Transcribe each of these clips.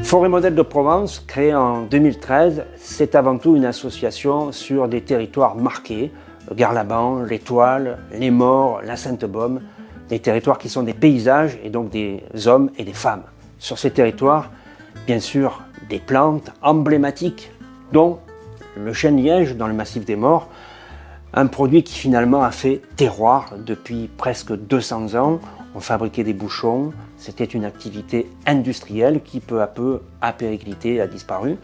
Forêt Modèle de Provence, créée en 2013, c'est avant tout une association sur des territoires marqués, le Garlaban, l'Étoile, les Maures, la Sainte-Baume, des territoires qui sont des paysages et donc des hommes et des femmes. Sur ces territoires, bien sûr, des plantes emblématiques, dont le chêne-liège dans le massif des Maures, un produit qui finalement a fait terroir depuis presque 200 ans. On fabriquait des bouchons, c'était une activité industrielle qui peu à peu a périclité, a disparu.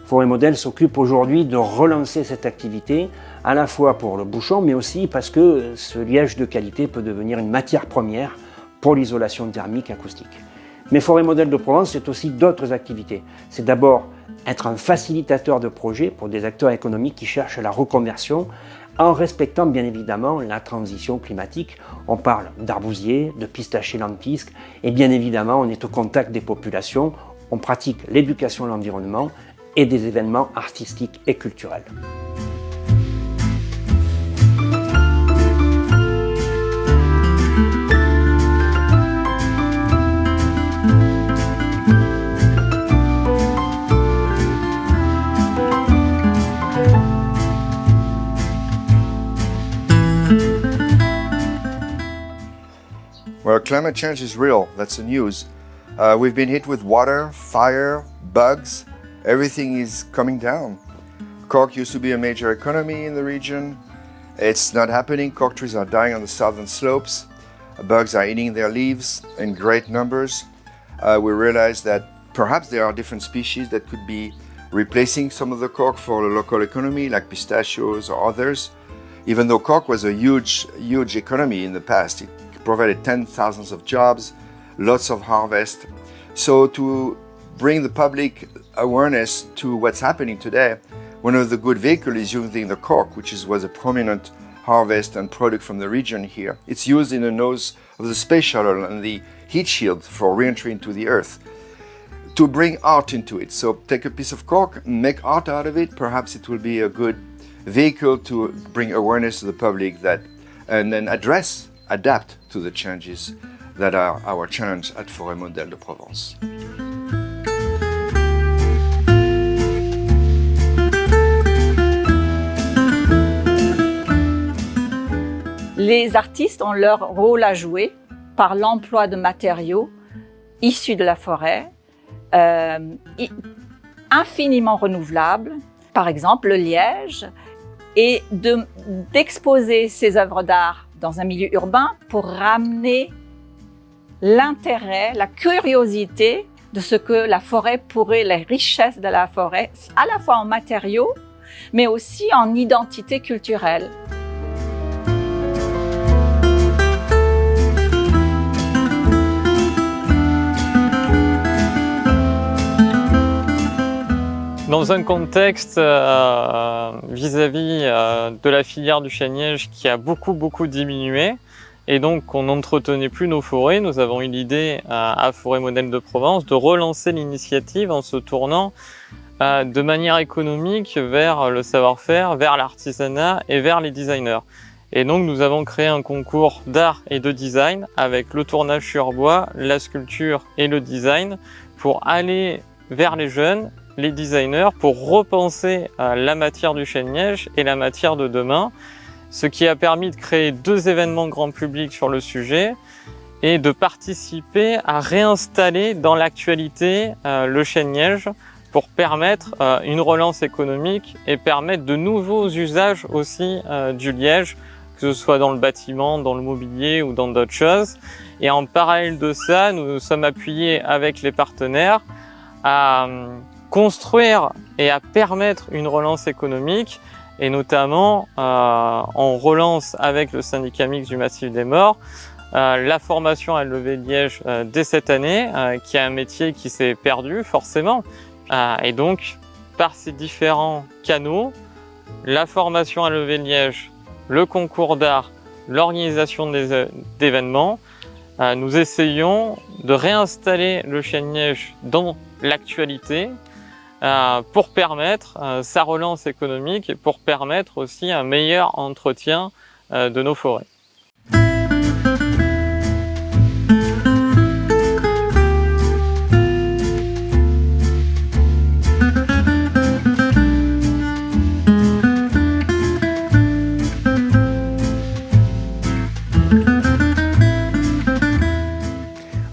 Forêt Modèle s'occupe aujourd'hui de relancer cette activité, à la fois pour le bouchon, mais aussi parce que ce liège de qualité peut devenir une matière première pour l'isolation thermique acoustique. Mais Forêt Modèle de Provence, c'est aussi d'autres activités. C'est d'abord être un facilitateur de projets pour des acteurs économiques qui cherchent la reconversion, en respectant bien évidemment la transition climatique. On parle d'arbousiers, de pistachiers lentisques et bien évidemment on est au contact des populations, on pratique l'éducation à l'environnement et des événements artistiques et culturels. Well, climate change is real, that's the news. We've been hit with water, fire, bugs, everything is coming down. Cork used to be a major economy in the region. It's not happening, cork trees are dying on the southern slopes. Bugs are eating their leaves in great numbers. We realized that perhaps there are different species that could be replacing some of the cork for the local economy, like pistachios or others. Even though cork was a huge economy in the past, it provided tens of thousands of jobs, lots of harvest. So to bring the public awareness to what's happening today, one of the good vehicles is using the cork, which was a prominent harvest and product from the region here. It's used in the nose of the space shuttle and the heat shield for re-entry into the Earth. To bring art into it, so take a piece of cork, make art out of it, perhaps it will be a good vehicle to bring awareness to the public that, and then adapt to the changes that are our challenge at Forêt Modèle de Provence. Les artistes ont leur rôle à jouer par l'emploi de matériaux issus de la forêt, infiniment renouvelables, par exemple le liège, et d'exposer ces œuvres d'art dans un milieu urbain pour ramener l'intérêt, la curiosité de ce que la forêt pourrait, les richesses de la forêt, à la fois en matériaux, mais aussi en identité culturelle. Dans un contexte vis-à-vis de la filière du chêne-liège qui a beaucoup diminué et donc on n'entretenait plus nos forêts, nous avons eu l'idée à Forêt Modèle de Provence de relancer l'initiative en se tournant de manière économique vers le savoir-faire, vers l'artisanat et vers les designers. Et donc nous avons créé un concours d'art et de design avec le tournage sur bois, la sculpture et le design pour aller vers les jeunes, les designers, pour repenser la matière du chêne-liège et la matière de demain, ce qui a permis de créer 2 événements grand public sur le sujet et de participer à réinstaller dans l'actualité le chêne-liège pour permettre une relance économique et permettre de nouveaux usages aussi du liège, que ce soit dans le bâtiment, dans le mobilier ou dans d'autres choses. Et en parallèle de ça, nous nous sommes appuyés avec les partenaires à construire et à permettre une relance économique, et notamment on relance avec le syndicat mixte du Massif des Maures la formation à lever de liège dès cette année, qui est un métier qui s'est perdu forcément. Et donc, par ces différents canaux, la formation à lever de liège, le concours d'art, l'organisation d'événements, nous essayons de réinstaller le chêne-liège dans l'actualité pour permettre sa relance économique et pour permettre aussi un meilleur entretien de nos forêts.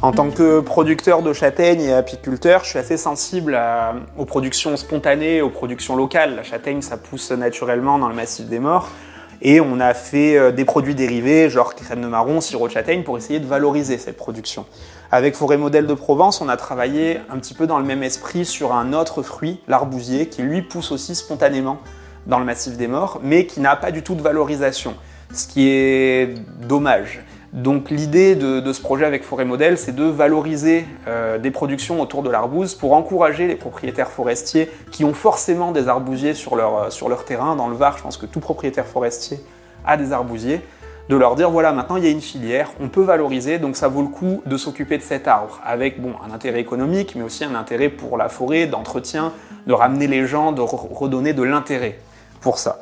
En tant que producteur de châtaignes et apiculteur, je suis assez sensible aux productions spontanées, aux productions locales. La châtaigne, ça pousse naturellement dans le massif des Maures. Et on a fait des produits dérivés, genre crème de marron, sirop de châtaigne, pour essayer de valoriser cette production. Avec Forêt Modèle de Provence, on a travaillé un petit peu dans le même esprit sur un autre fruit, l'arbousier, qui lui pousse aussi spontanément dans le massif des Maures, mais qui n'a pas du tout de valorisation, ce qui est dommage. Donc l'idée de ce projet avec Forêt Modèle, c'est de valoriser des productions autour de l'arbouze pour encourager les propriétaires forestiers qui ont forcément des arbousiers sur leur terrain. Dans le Var, je pense que tout propriétaire forestier a des arbousiers, de leur dire voilà, maintenant il y a une filière, on peut valoriser, donc ça vaut le coup de s'occuper de cet arbre, avec un intérêt économique, mais aussi un intérêt pour la forêt, d'entretien, de ramener les gens, de redonner de l'intérêt pour ça.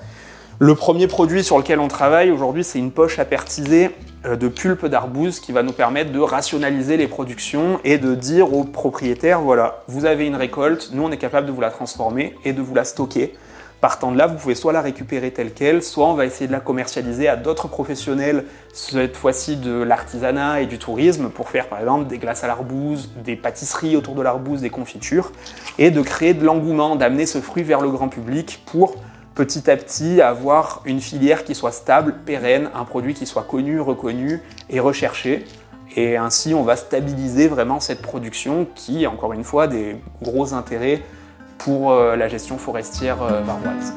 Le premier produit sur lequel on travaille aujourd'hui, c'est une poche à pertiser de pulpe d'arbouze qui va nous permettre de rationaliser les productions et de dire aux propriétaires, voilà, vous avez une récolte, nous on est capable de vous la transformer et de vous la stocker. Partant de là, vous pouvez soit la récupérer telle quelle, soit on va essayer de la commercialiser à d'autres professionnels, cette fois-ci de l'artisanat et du tourisme, pour faire par exemple des glaces à l'arbouze, des pâtisseries autour de l'arbouze, des confitures, et de créer de l'engouement, d'amener ce fruit vers le grand public pour petit à petit avoir une filière qui soit stable, pérenne, un produit qui soit connu, reconnu et recherché. Et ainsi, on va stabiliser vraiment cette production qui, encore une fois, a des gros intérêts pour la gestion forestière varoise.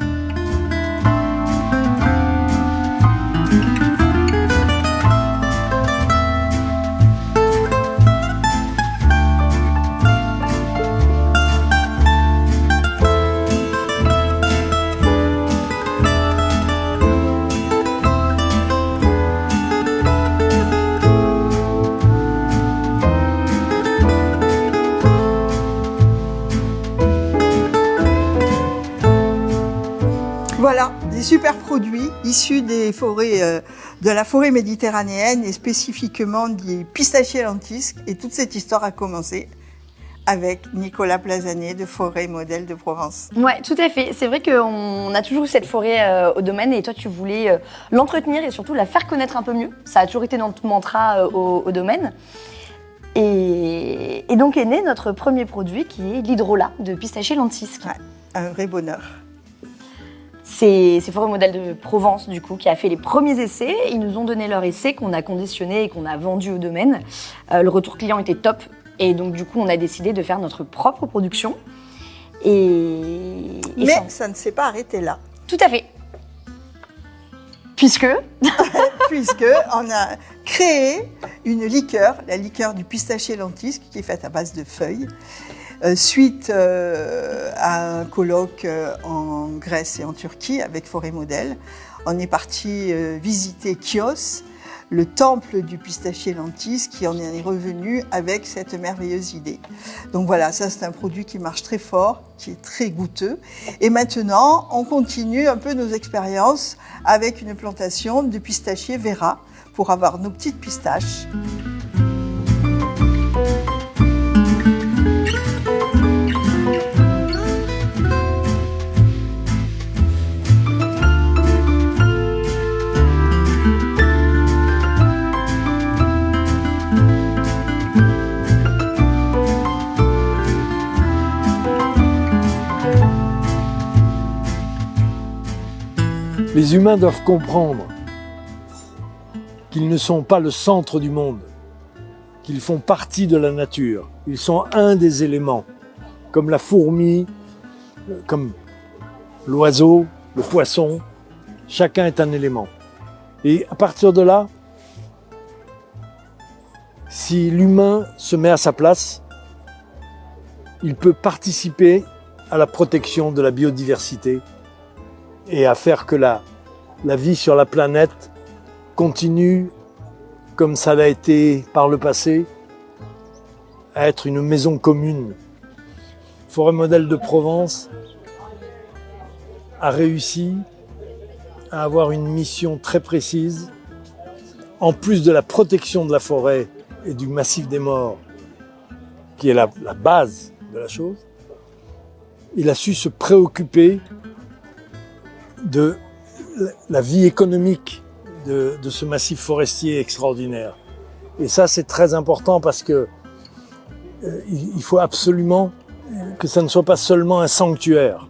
Voilà, des super produits issus des forêts, de la forêt méditerranéenne et spécifiquement des pistachiers lentisques. Et toute cette histoire a commencé avec Nicolas Plazanet de Forêt Modèle de Provence. Ouais, tout à fait. C'est vrai qu'on a toujours eu cette forêt au domaine et toi tu voulais l'entretenir et surtout la faire connaître un peu mieux. Ça a toujours été notre mantra au domaine. Et donc est né notre premier produit qui est l'hydrolat de pistachiers lentisques. Ouais, un vrai bonheur. C'est Forêt Modèle de Provence, du coup, qui a fait les premiers essais. Ils nous ont donné leur essai qu'on a conditionné et qu'on a vendu au domaine. Le retour client était top. Et donc, du coup, on a décidé de faire notre propre production. Mais ça ne s'est pas arrêté là. Tout à fait. Puisque on a créé une liqueur, la liqueur du pistachier lentisque, qui est faite à base de feuilles. Suite à un colloque en Grèce et en Turquie avec Forêt Modèle, on est parti visiter Chios, le temple du pistachier lentisque, qui en est revenu avec cette merveilleuse idée. Donc voilà, ça c'est un produit qui marche très fort, qui est très goûteux. Et maintenant, on continue un peu nos expériences avec une plantation de pistachier Vera pour avoir nos petites pistaches. Les humains doivent comprendre qu'ils ne sont pas le centre du monde, qu'ils font partie de la nature. Ils sont un des éléments, comme la fourmi, comme l'oiseau, le poisson. Chacun est un élément. Et à partir de là, si l'humain se met à sa place, il peut participer à la protection de la biodiversité et à faire que la vie sur la planète continue, comme ça l'a été par le passé, à être une maison commune. Forêt Modèle de Provence a réussi à avoir une mission très précise. En plus de la protection de la forêt et du massif des Maures, qui est la base de la chose, il a su se préoccuper de la vie économique de ce massif forestier extraordinaire. Et ça, c'est très important parce que il faut absolument que ça ne soit pas seulement un sanctuaire.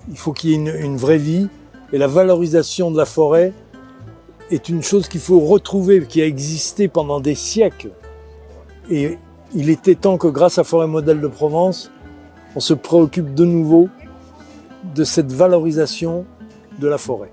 Il faut qu'il y ait une vraie vie. Et la valorisation de la forêt est une chose qu'il faut retrouver, qui a existé pendant des siècles. Et il était temps que grâce à Forêt Modèle de Provence, on se préoccupe de nouveau de cette valorisation de la forêt.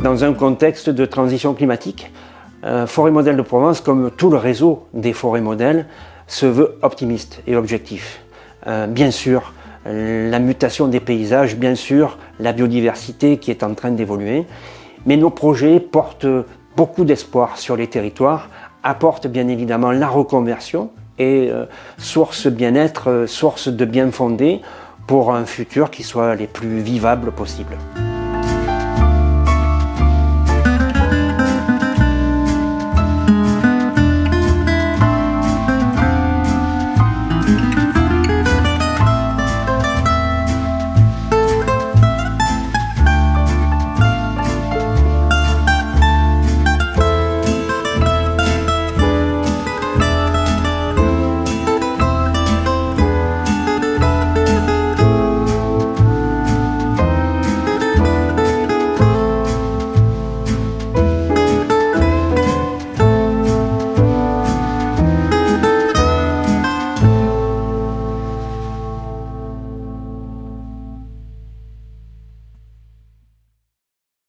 Dans un contexte de transition climatique, Forêt Modèle de Provence, comme tout le réseau des forêts modèles, se veut optimiste et objectif. Bien sûr, la mutation des paysages, bien sûr, la biodiversité qui est en train d'évoluer, mais nos projets portent beaucoup d'espoir sur les territoires, apportent bien évidemment la reconversion et source bien-être, source de bien fondé pour un futur qui soit les plus vivables possible.